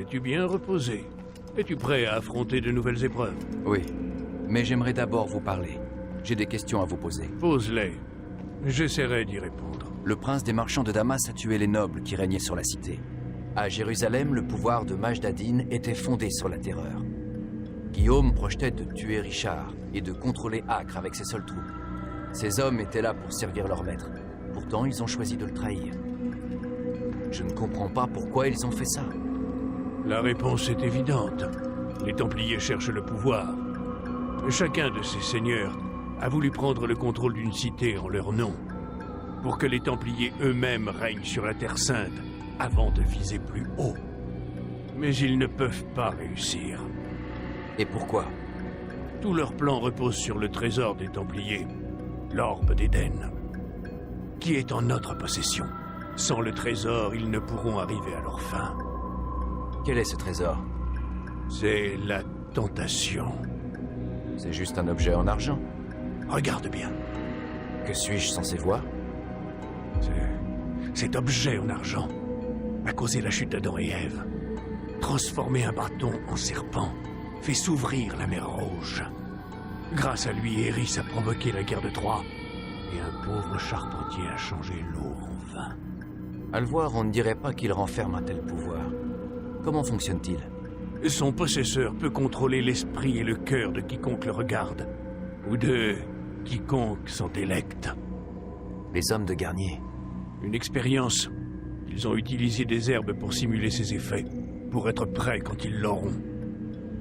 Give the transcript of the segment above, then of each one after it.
Es-tu bien reposé? Es-tu prêt à affronter de nouvelles épreuves? Oui, mais j'aimerais d'abord vous parler. J'ai des questions à vous poser. Pose-les. J'essaierai d'y répondre. Le prince des marchands de Damas a tué les nobles qui régnaient sur la cité. À Jérusalem, le pouvoir de Majd ad-Din était fondé sur la terreur. Guillaume projetait de tuer Richard et de contrôler Acre avec ses seules troupes. Ces hommes étaient là pour servir leur maître. Pourtant, ils ont choisi de le trahir. Je ne comprends pas pourquoi ils ont fait ça. La réponse est évidente. Les Templiers cherchent le pouvoir. Chacun de ces seigneurs a voulu prendre le contrôle d'une cité en leur nom, pour que les Templiers eux-mêmes règnent sur la Terre Sainte avant de viser plus haut. Mais ils ne peuvent pas réussir. Et pourquoi? Tout leur plan repose sur le trésor des Templiers, l'Orbe d'Éden, qui est en notre possession. Sans le trésor, ils ne pourront arriver à leur fin. Quel est ce trésor? C'est la tentation. C'est juste un objet en argent. Regarde bien. Que suis-je censé voir? Cet objet en argent a causé la chute d'Adam et Ève. Transformé un bâton en serpent, fait s'ouvrir la mer Rouge. Grâce à lui, Eris a provoqué la guerre de Troie, et un pauvre charpentier a changé l'eau en vin. À le voir, on ne dirait pas qu'il renferme un tel pouvoir. Comment fonctionne-t-il? Son possesseur peut contrôler l'esprit et le cœur de quiconque le regarde, ou de quiconque s'en délecte. Les hommes de Garnier. Une expérience. Ils ont utilisé des herbes pour simuler ses effets, pour être prêts quand ils l'auront.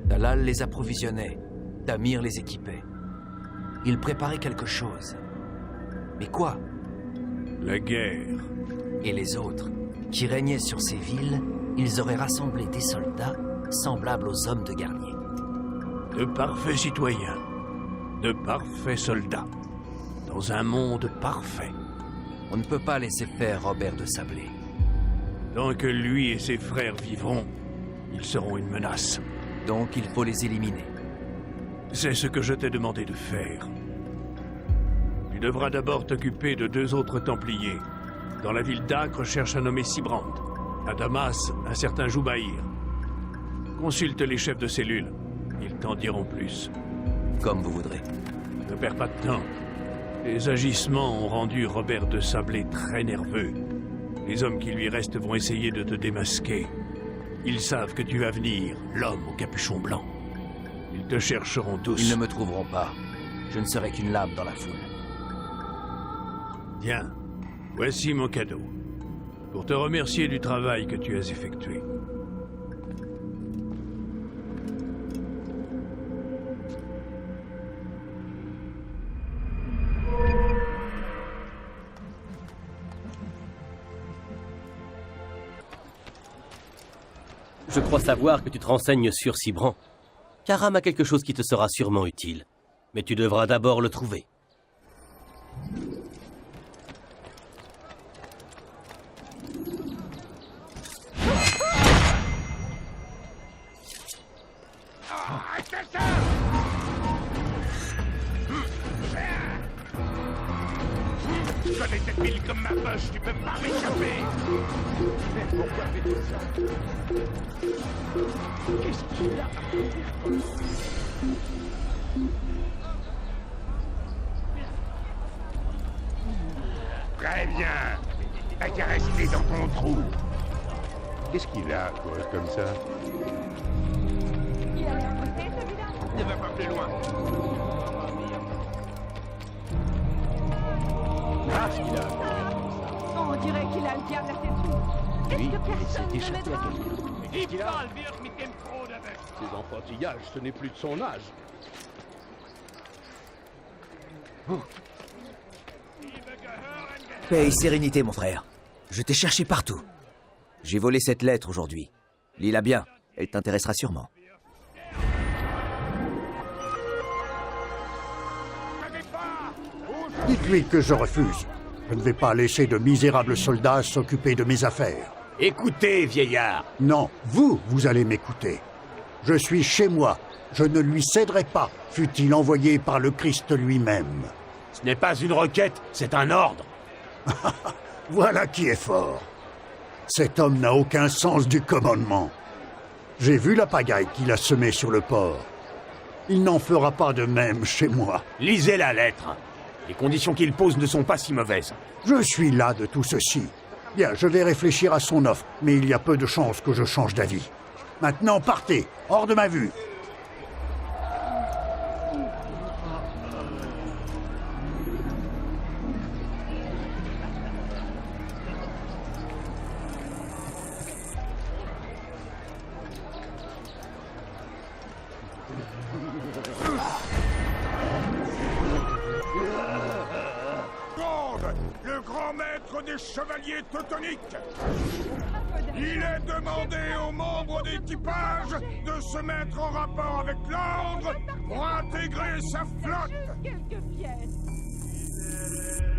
Talal les approvisionnait, Tamir les équipait. Ils préparaient quelque chose. Mais quoi? La guerre. Et les autres, qui régnaient sur ces villes, ils auraient rassemblé des soldats semblables aux hommes de Garnier. De parfaits citoyens, de parfaits soldats, dans un monde parfait. On ne peut pas laisser faire Robert de Sablé. Tant que lui et ses frères vivront, ils seront une menace. Donc il faut les éliminer. C'est ce que je t'ai demandé de faire. Tu devras d'abord t'occuper de 2 autres Templiers. Dans la ville d'Acre, cherche un nommé Sibrand. À Damas, un certain Joubaïr. Consulte les chefs de cellule. Ils t'en diront plus. Comme vous voudrez. Ne perds pas de temps. Les agissements ont rendu Robert de Sablé très nerveux. Les hommes qui lui restent vont essayer de te démasquer. Ils savent que tu vas venir, l'homme au capuchon blanc. Ils te chercheront tous. Ils ne me trouveront pas. Je ne serai qu'une lame dans la foule. Tiens, voici mon cadeau. Pour te remercier du travail que tu as effectué. Je crois savoir que tu te renseignes sur Sibrand. Karam a quelque chose qui te sera sûrement utile. Mais tu devras d'abord le trouver. Je connais cette ville comme ma poche, tu peux pas m'échapper. Mais pourquoi fais-tu ça? Qu'est-ce qu'il a? Très bien. La caresse est dans ton trou. Qu'est-ce qu'il a, quoi, comme ça? Ne va pas plus loin. Ah, ce qu'il a. On dirait qu'il a le diable à ses trous. Est-ce que personne ne échappé à m'aide? quelqu'un. Ces enfantillages, ce n'est plus de son âge. Paix et sérénité, mon frère. Je t'ai cherché partout. J'ai volé cette lettre aujourd'hui. Lis-la bien, elle t'intéressera sûrement. Dites-lui que je refuse. Je ne vais pas laisser de misérables soldats s'occuper de mes affaires. Écoutez, vieillard. Non, vous allez m'écouter. Je suis chez moi. Je ne lui céderai pas, fût-il envoyé par le Christ lui-même. Ce n'est pas une requête, c'est un ordre. Voilà qui est fort. Cet homme n'a aucun sens du commandement. J'ai vu la pagaille qu'il a semée sur le port. Il n'en fera pas de même chez moi. Lisez la lettre. Les conditions qu'il pose ne sont pas si mauvaises. Je suis là de tout ceci. Bien, je vais réfléchir à son offre, mais il y a peu de chances que je change d'avis. Maintenant, partez, hors de ma vue. Le grand maître des chevaliers teutoniques. Il est demandé aux membres d'équipage de se mettre en rapport avec l'ordre pour intégrer sa flotte. Quelques pièces.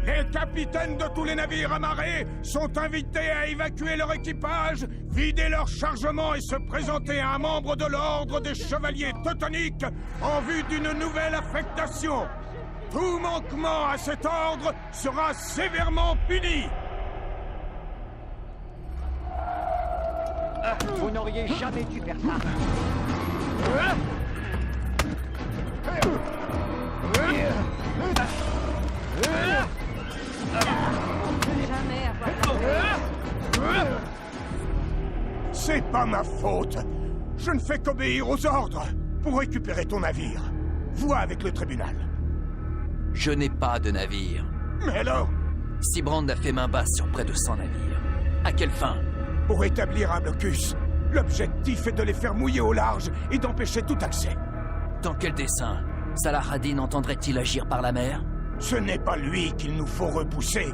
Les capitaines de tous les navires amarrés sont invités à évacuer leur équipage, vider leur chargement et se présenter à un membre de l'ordre des chevaliers teutoniques en vue d'une nouvelle affectation. Tout manquement à cet ordre sera sévèrement puni. Vous n'auriez jamais dû faire ça. Jamais avoir la C'est pas ma faute. Je ne fais qu'obéir aux ordres pour récupérer ton navire. Vois avec le tribunal. Je n'ai pas de navire. Mais alors, Sibrand a fait main basse sur près de 100 navires. À quelle fin? pour établir un blocus, l'objectif est de les faire mouiller au large et d'empêcher tout accès. Dans quel dessein? Salah ad-Din entendrait-il agir par la mer? Ce n'est pas lui qu'il nous faut repousser,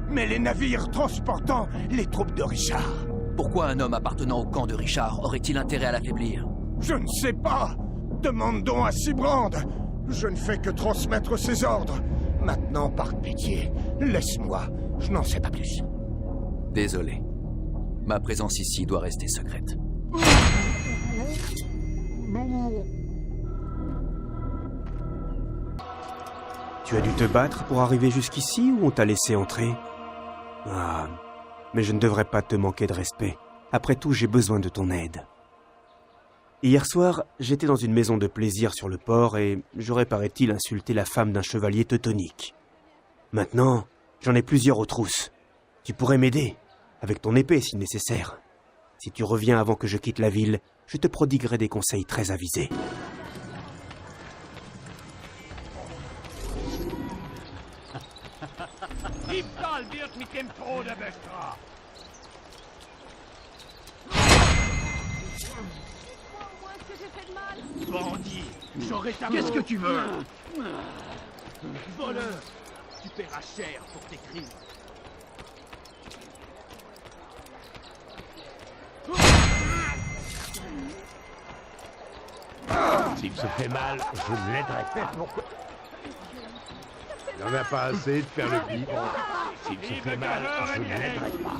mais les navires transportant les troupes de Richard. Pourquoi un homme appartenant au camp de Richard aurait-il intérêt à l'affaiblir? Je ne sais pas. Demandons à Sibrand. Je ne fais que transmettre ses ordres. Maintenant, par pitié, laisse-moi. Je n'en sais pas plus. Désolé. Ma présence ici doit rester secrète. Tu as dû te battre pour arriver jusqu'ici ou on t'a laissé entrer? Ah, mais je ne devrais pas te manquer de respect. Après tout, j'ai besoin de ton aide. Hier soir, j'étais dans une maison de plaisir sur le port et j'aurais, paraît-il, insulté la femme d'un chevalier teutonique. Maintenant, j'en ai plusieurs aux trousses. Tu pourrais m'aider, avec ton épée si nécessaire. Si tu reviens avant que je quitte la ville, je te prodiguerai des conseils très avisés. Diebstahl wird mit dem Tode bestraft. Moi, est-ce que j'ai fait de mal? Bandit, j'aurai ta Qu'est-ce que tu veux? Voleur, tu paieras cher pour tes crimes. S'il se fait mal, je ne l'aiderai pas. Pourquoi? Il n'en a pas assez de faire le bip. S'il se fait mal, je ne l'aiderai pas.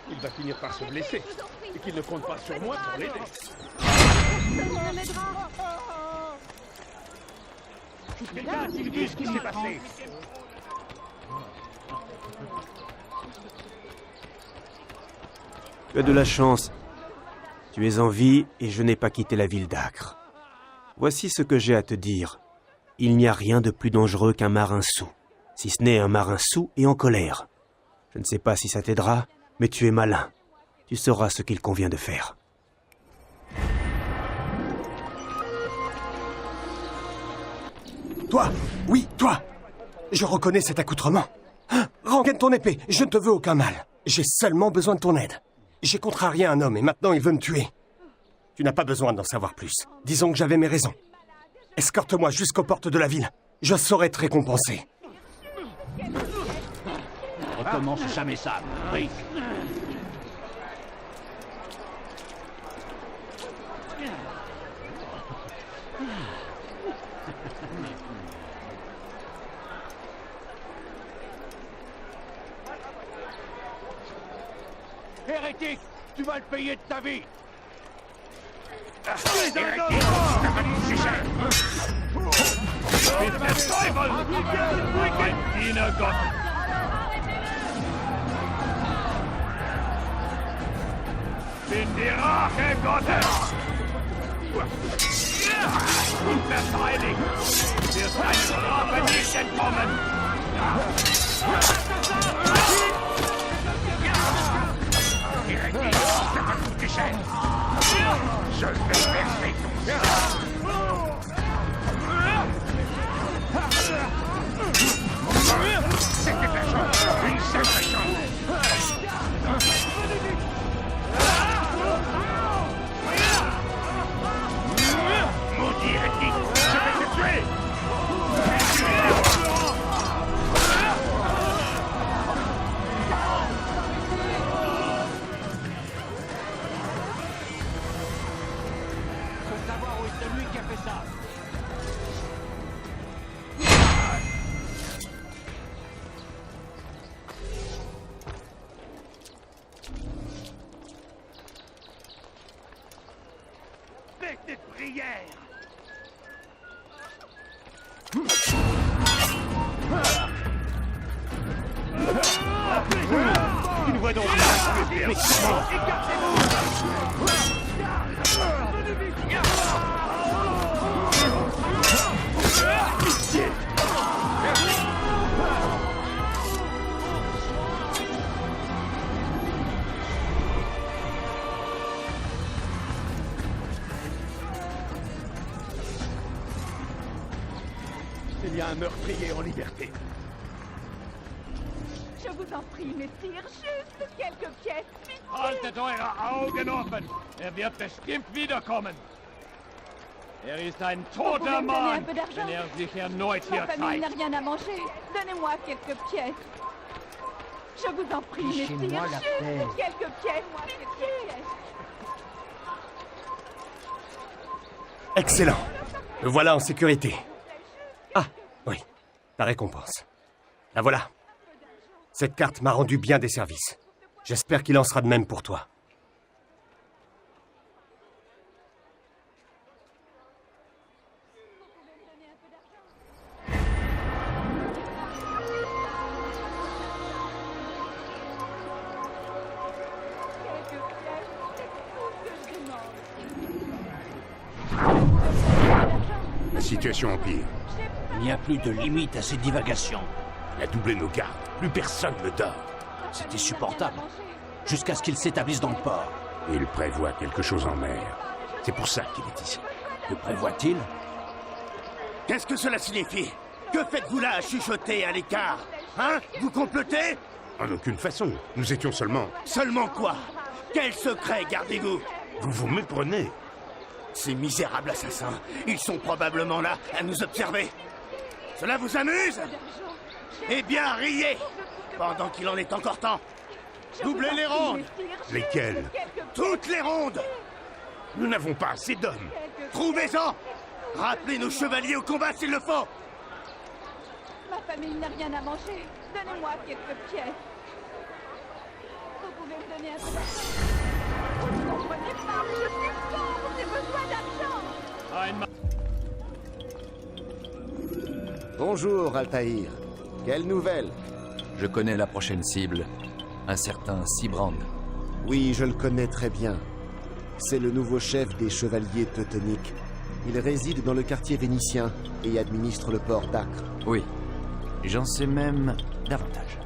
Il va finir par se blesser. Et qu'il ne compte pas sur moi pour l'aider. Ça m'aidera. Quelqu'un qui lui dise ce qui s'est passé. Tu as de la chance. Tu es en vie et je n'ai pas quitté la ville d'Acre. Voici ce que j'ai à te dire. Il n'y a rien de plus dangereux qu'un marin saoul, si ce n'est un marin saoul et en colère. Je ne sais pas si ça t'aidera, mais tu es malin. Tu sauras ce qu'il convient de faire. Toi! Oui, toi! Je reconnais cet accoutrement. Rengaine ton épée, je ne te veux aucun mal. J'ai seulement besoin de ton aide. J'ai contrarié un homme et maintenant il veut me tuer. Tu n'as pas besoin d'en savoir plus. Disons que j'avais mes raisons. Escorte-moi jusqu'aux portes de la ville. Je saurai te récompenser. Recommence jamais ça, Rick. Hérétique, tu vas le payer de ta vie. In die Rache Gottes! Unverteidigt! Wir seid Strafe nicht entkommen! Direkt in die geschehen! Je vais verser ton C'était ta chance! Une sacrée chance! Maudit hérétique! Je vais te tuer! Faut savoir où est celui qui a fait ça. Fais tes prières! Une voix d'enfant! Mais comment? Pitié! Il y a un meurtrier en liberté. Je vous en prie, messire, juste quelques pièces. Pitié. Haltet eure Augen offen! Wird bestimmt wiederkommen! Ist ein Vous pouvez toter me donner un Mann, peu d'argent? sich erneut Ma hier famille n'a zeigt. rien à manger. Donnez-moi quelques pièces. Je vous en prie, messire, Fichez-moi la paix. juste quelques pièces. Pitié. Excellent. Le voilà en sécurité. Ah, oui, ta récompense. La voilà. Cette carte m'a rendu bien des services. J'espère qu'il en sera de même pour toi. Quelques pièces, c'est tout ce que je demande. La situation empire. Il n'y a plus de limite à ces divagations. Il a doublé nos gardes. Plus personne ne dort. C'était supportable. Jusqu'à ce qu'il s'établisse dans le port. Il prévoit quelque chose en mer. C'est pour ça qu'il est ici. Que prévoit-il? Qu'est-ce que cela signifie? Que faites-vous là à chuchoter à l'écart? Hein? Vous complotez? En aucune façon. Nous étions seulement... Seulement quoi? Quel secret gardez-vous? Vous vous méprenez. Ces misérables assassins, ils sont probablement là à nous observer. Cela vous amuse? Eh bien, riez! Pendant qu'il en est encore temps. Doublez les rondes! Lesquelles? Toutes les rondes! Nous n'avons pas assez d'hommes. Trouvez-en! Rappelez nos chevaliers au combat s'il le faut! Ma famille n'a rien à manger. Donnez-moi quelques pièces. Vous pouvez me donner un peu d'argent? Vous ne comprenez pas. Je suis pauvre. J'ai besoin d'argent. Bonjour, Altaïr. Quelle nouvelle? Je connais la prochaine cible. Un certain Sibrand. Oui, je le connais très bien. C'est le nouveau chef des chevaliers teutoniques. Il réside dans le quartier vénitien et administre le port d'Acre. Oui. J'en sais même davantage.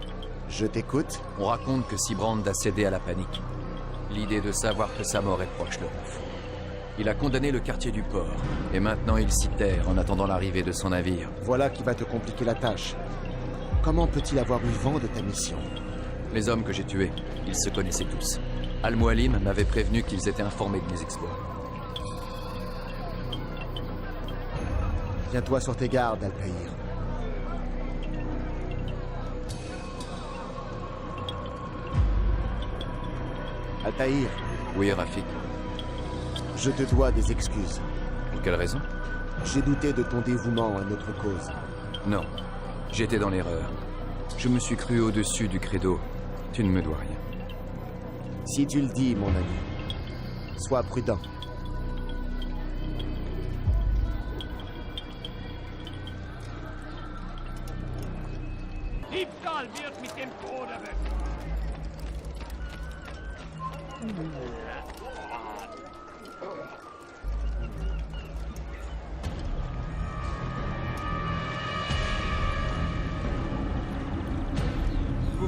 Je t'écoute. On raconte que Sibrand a cédé à la panique. L'idée de savoir que sa mort est proche le rend fou. Il a condamné le quartier du port. Et maintenant il s'y terre en attendant l'arrivée de son navire. Voilà qui va te compliquer la tâche. Comment peut-il avoir eu vent de ta mission? Les hommes que j'ai tués, ils se connaissaient tous. Al-Mualim m'avait prévenu qu'ils étaient informés de mes exploits. Tiens-toi sur tes gardes, Altaïr. Altaïr. Oui, Rafik. Je te dois des excuses. Pour quelle raison? J'ai douté de ton dévouement à notre cause. Non. J'étais dans l'erreur. Je me suis cru au-dessus du credo. Tu ne me dois rien. Si tu le dis, mon ami, sois prudent. Diebstahl wird mit dem Tode weg.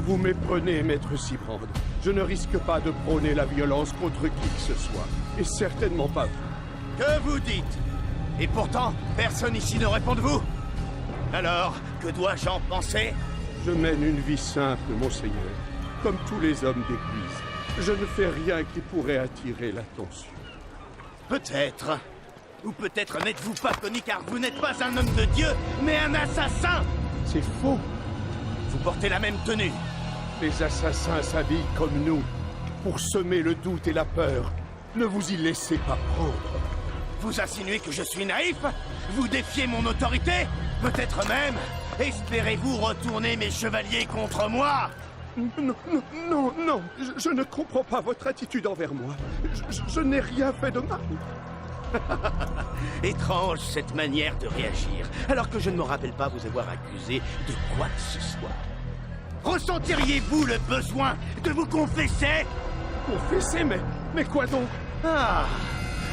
Vous méprenez, maître Sibrand. Je ne risque pas de prôner la violence contre qui que ce soit. Et certainement pas vous. Que vous dites? Et pourtant, personne ici ne répond de vous. Alors, que dois-je en penser? Je mène une vie simple, monseigneur. Comme tous les hommes d'église. Je ne fais rien qui pourrait attirer l'attention. Peut-être. Ou peut-être n'êtes-vous pas connu car vous n'êtes pas un homme de Dieu, mais un assassin. C'est faux. Vous portez la même tenue. Les assassins s'habillent comme nous, pour semer le doute et la peur. Ne vous y laissez pas prendre. Vous insinuez que je suis naïf? Vous défiez mon autorité? Peut-être même espérez-vous retourner mes chevaliers contre moi? Non, non, non, non. Je ne comprends pas votre attitude envers moi. Je n'ai rien fait de mal. Étrange cette manière de réagir, alors que je ne me rappelle pas vous avoir accusé de quoi que ce soit. Ressentiriez-vous le besoin de vous confesser? Confesser? Mais quoi donc? Ah,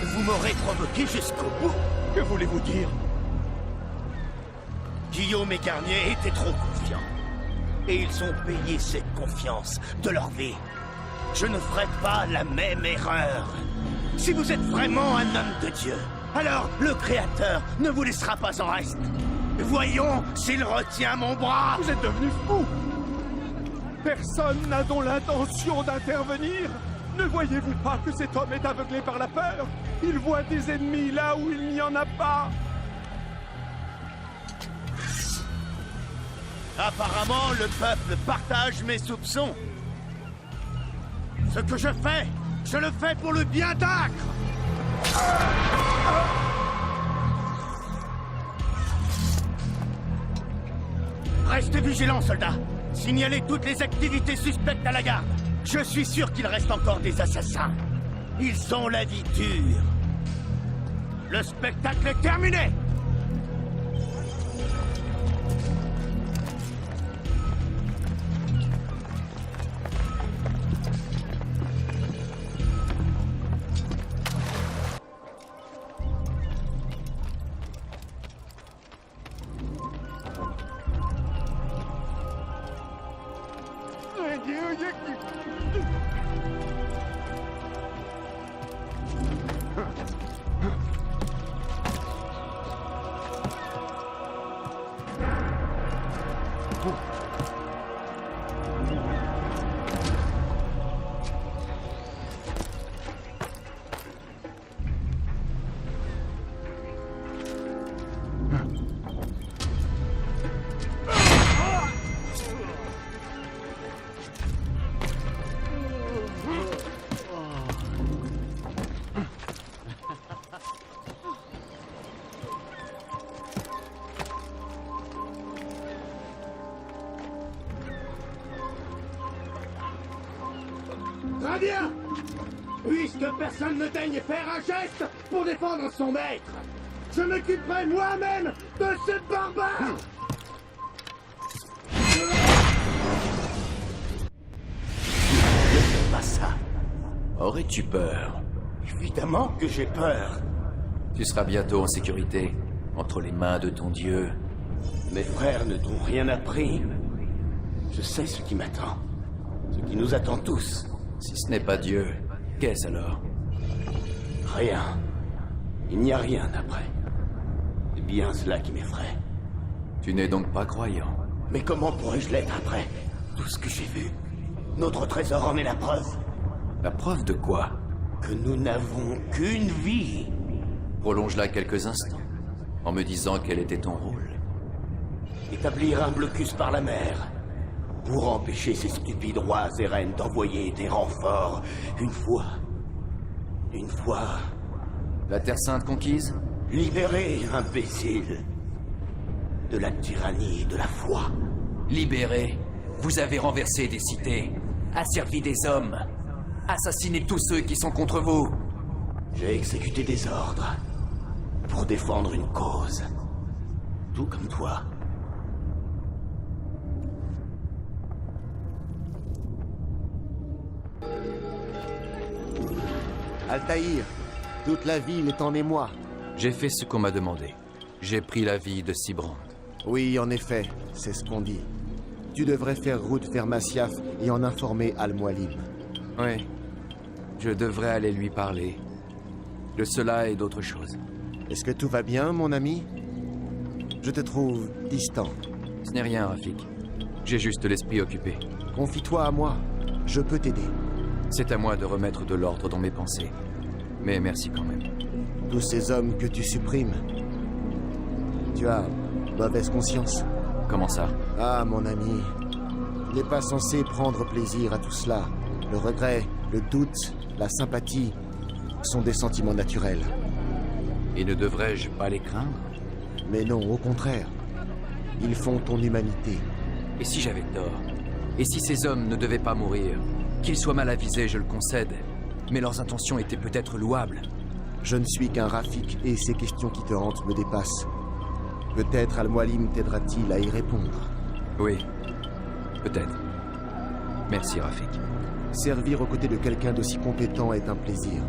vous m'aurez provoqué jusqu'au bout. Que voulez-vous dire? Guillaume et Garnier étaient trop confiants. Et ils ont payé cette confiance de leur vie. Je ne ferai pas la même erreur. Si vous êtes vraiment un homme de Dieu, alors le Créateur ne vous laissera pas en reste. Voyons s'il retient mon bras. Vous êtes devenu fou. Personne n'a donc l'intention d'intervenir. Ne voyez-vous pas que cet homme est aveuglé par la peur? Il voit des ennemis là où il n'y en a pas. Apparemment, le peuple partage mes soupçons. Ce que je le fais pour le bien d'Acre. Restez vigilants, soldats. Signalez toutes les activités suspectes à la garde. Je suis sûr qu'il reste encore des assassins. Ils ont la vie dure. Le spectacle est terminé. Très bien! Puisque personne ne daigne faire un geste pour défendre son maître, je m'occuperai moi-même de ce barbare! Ne fais pas ça. Aurais-tu peur? Évidemment que j'ai peur. Tu seras bientôt en sécurité, entre les mains de ton Dieu. Mes frères ne t'ont rien appris. Je sais ce qui m'attend. Ce qui nous attend tous. Si ce n'est pas Dieu, qu'est-ce alors? Rien. Il n'y a rien après. C'est bien cela qui m'effraie. Tu n'es donc pas croyant? Mais comment pourrais-je l'être après tout ce que j'ai vu? Notre trésor en est la preuve. La preuve de quoi? Que nous n'avons qu'une vie. Prolonge-la quelques instants, en me disant quel était ton rôle. Établir un blocus par la mer, pour empêcher ces stupides rois et reines d'envoyer des renforts. Une fois... La Terre Sainte conquise? Libérer, imbécile. De la tyrannie et de la foi. Libéré? Vous avez renversé des cités, asservi des hommes, assassiné tous ceux qui sont contre vous. J'ai exécuté des ordres pour défendre une cause. Tout comme toi. Altaïr, toute la ville est en émoi. J'ai fait ce qu'on m'a demandé. J'ai pris la vie de Sibrand. Oui, en effet, c'est ce qu'on dit. Tu devrais faire route vers Masyaf et en informer Al-Mualim. Oui, je devrais aller lui parler. De cela et d'autres choses. Est-ce que tout va bien, mon ami? Je te trouve distant. Ce n'est rien, Rafik. J'ai juste l'esprit occupé. Confie-toi à moi. Je peux t'aider. C'est à moi de remettre de l'ordre dans mes pensées. Mais merci quand même. Tous ces hommes que tu supprimes. Tu as mauvaise conscience. Comment ça? Ah, mon ami. Tu n'es pas censé prendre plaisir à tout cela. Le regret, le doute, la sympathie sont des sentiments naturels. Et ne devrais-je pas les craindre? Mais non, au contraire. Ils font ton humanité. Et si j'avais tort? Et si ces hommes ne devaient pas mourir? Qu'ils soient mal avisés, je le concède. Mais leurs intentions étaient peut-être louables. Je ne suis qu'un Rafik et ces questions qui te hantent me dépassent. Peut-être Al-Mualim t'aidera-t-il à y répondre. Oui, peut-être. Merci, Rafik. Servir aux côtés de quelqu'un d'aussi compétent est un plaisir.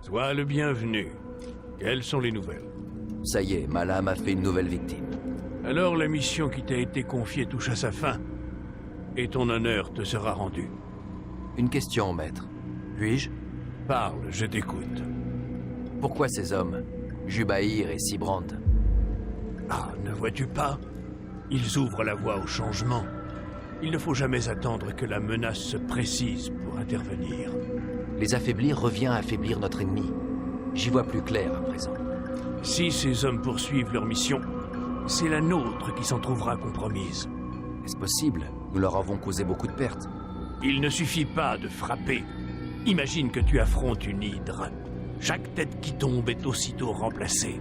Sois le bienvenu. Quelles sont les nouvelles? Ça y est, Malam a fait une nouvelle victime. Alors la mission qui t'a été confiée touche à sa fin, et ton honneur te sera rendu. Une question, maître. Puis-je? Parle, je t'écoute. Pourquoi ces hommes, Jubaïr et Sibrand? Ah, ne vois-tu pas? Ils ouvrent la voie au changement. Il ne faut jamais attendre que la menace se précise pour intervenir. Les affaiblir revient à affaiblir notre ennemi. J'y vois plus clair à présent. Si ces hommes poursuivent leur mission, c'est la nôtre qui s'en trouvera compromise. Est-ce possible? Nous leur avons causé beaucoup de pertes. Il ne suffit pas de frapper. Imagine que tu affrontes une hydre. Chaque tête qui tombe est aussitôt remplacée.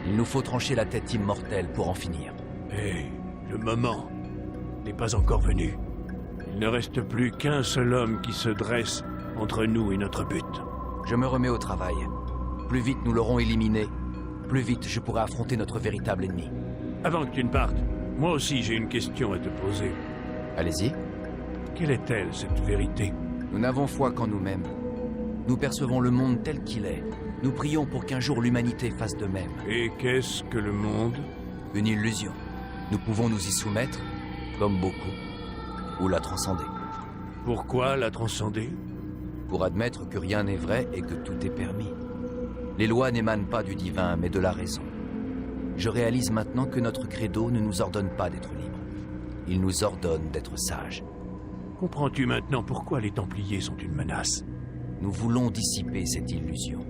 Il nous faut trancher la tête immortelle pour en finir. Et le moment n'est pas encore venu. Il ne reste plus qu'un seul homme qui se dresse entre nous et notre but. Je me remets au travail. Plus vite nous l'aurons éliminé, plus vite je pourrai affronter notre véritable ennemi. Avant que tu ne partes, moi aussi j'ai une question à te poser. Allez-y. Quelle est-elle, cette vérité? Nous n'avons foi qu'en nous-mêmes. Nous percevons le monde tel qu'il est. Nous prions pour qu'un jour l'humanité fasse de même. Et qu'est-ce que le monde? Une illusion. Nous pouvons nous y soumettre, comme beaucoup, ou la transcender. Pourquoi la transcender? Pour admettre que rien n'est vrai et que tout est permis. Les lois n'émanent pas du divin, mais de la raison. Je réalise maintenant que notre credo ne nous ordonne pas d'être libres. Il nous ordonne d'être sages. Comprends-tu maintenant pourquoi les Templiers sont une menace? Nous voulons dissiper cette illusion.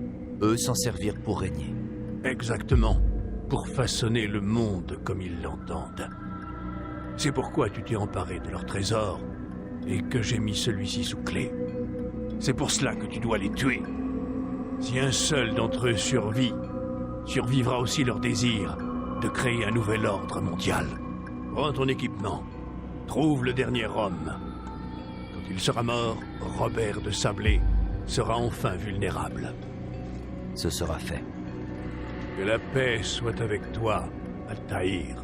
Eux s'en servir pour régner. Exactement. Pour façonner le monde comme ils l'entendent. C'est pourquoi tu t'es emparé de leur trésor et que j'ai mis celui-ci sous clé. C'est pour cela que tu dois les tuer. Si un seul d'entre eux survit, survivra aussi leur désir de créer un nouvel ordre mondial. Prends ton équipement. Trouve le dernier homme. Quand il sera mort, Robert de Sablé sera enfin vulnérable. Ce sera fait. Que la paix soit avec toi, Altaïr.